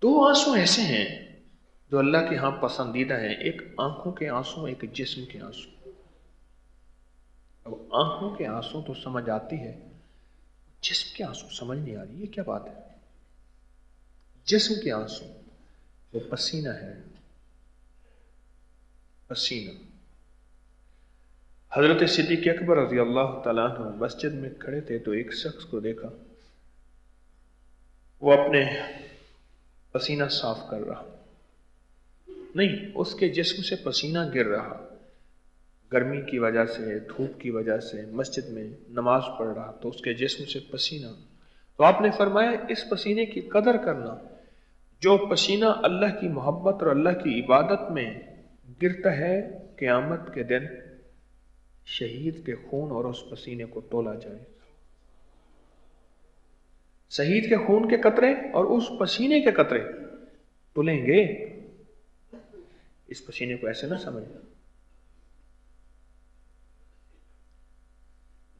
دو آنسو ایسے ہیں جو اللہ کے ہاں پسندیدہ ہیں، ایک آنکھوں کے آنسو، ایک جسم کے آنسو۔ اب آنکھوں کے آنسو تو سمجھ آتی ہے، جسم کے آنسو سمجھ نہیں آ رہی، یہ کیا بات ہے؟ جسم کے آنسو وہ پسینہ ہے، پسینہ۔ حضرت صدیق اکبر رضی اللہ تعالیٰ عنہ مسجد میں کھڑے تھے تو ایک شخص کو دیکھا، وہ اپنے پسینہ صاف کر رہا، نہیں، اس کے جسم سے پسینہ گر رہا، گرمی کی وجہ سے، دھوپ کی وجہ سے مسجد میں نماز پڑھ رہا تو اس کے جسم سے پسینہ۔ تو آپ نے فرمایا اس پسینے کی قدر کرنا، جو پسینہ اللہ کی محبت اور اللہ کی عبادت میں گرتا ہے، قیامت کے دن شہید کے خون اور اس پسینے کو تولا جائے گا۔ شہید کے خون کے قطرے اور اس پسینے کے قطرے تلیں گے۔ اس پسینے کو ایسے نہ سمجھنا۔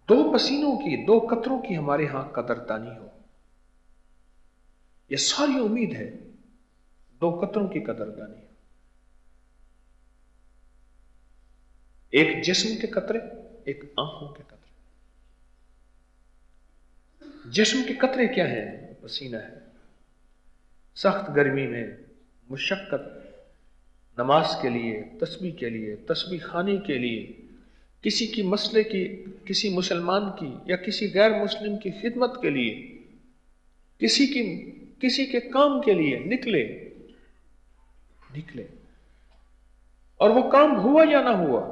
دو پسینوں کی، دو قطروں کی ہمارے ہاں قدردانی ہو، یہ ساری امید ہے، دو قطروں کی قدردانی ہو۔ ایک جسم کے قطرے، ایک آنکھوں کے قطرے۔ جسم کے قطرے کیا ہے؟ پسینہ ہے۔ سخت گرمی میں مشقت، نماز کے لیے، تسبیح کے لیے، تسبیح خانے کے لیے، کسی کی مسئلے کی، کسی مسلمان کی یا کسی غیر مسلم کی خدمت کے لیے، کسی کے کام کے لیے نکلے، اور وہ کام ہوا یا نہ ہوا،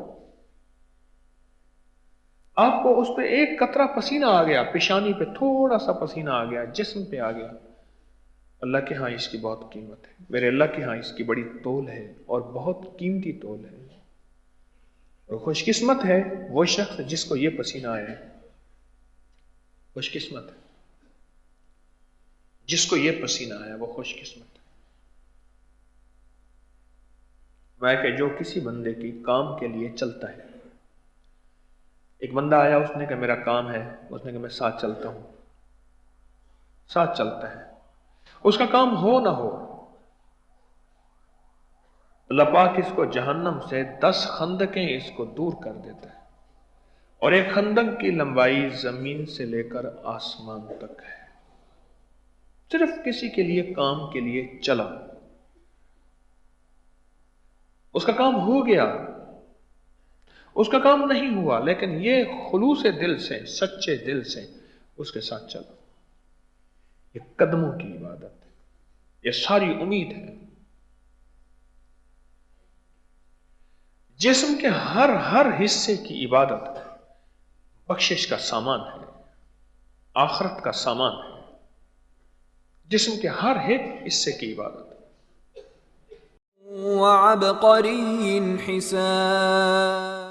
آپ کو اس پہ ایک قطرہ پسینہ آ گیا، پیشانی پہ تھوڑا سا پسینہ آ گیا، جسم پہ آ گیا، اللہ کے ہاں اس کی بہت قیمت ہے، میرے اللہ کے ہاں اس کی بڑی تول ہے اور بہت قیمتی تول ہے۔ اور خوش قسمت ہے وہ شخص جس کو یہ پسینہ آیا، خوش قسمت ہے جس کو یہ پسینہ آیا، وہ خوش قسمت ہے۔ میں کہ جو کسی بندے کی کام کے لیے چلتا ہے، ایک بندہ آیا، اس نے کہا میرا کام ہے، اس نے کہا میں ساتھ چلتا ہوں، ساتھ چلتا ہے، اس کا کام ہو نہ ہو، اللہ پاک اس کو جہنم سے 10 خندقیں اس کو دور کر دیتا ہے، اور ایک خندق کی لمبائی زمین سے لے کر آسمان تک ہے، صرف کسی کے لیے کام کے لیے چلا، اس کا کام ہو گیا، اس کا کام نہیں ہوا، لیکن یہ خلوص دل سے، سچے دل سے اس کے ساتھ چلا، یہ قدموں کی عبادت ہے، یہ ساری امید ہے۔ جسم کے ہر حصے کی عبادت بخشش کا سامان ہے، آخرت کا سامان ہے، جسم کے ہر ایک حصے کی عبادت۔ وعبقری حسان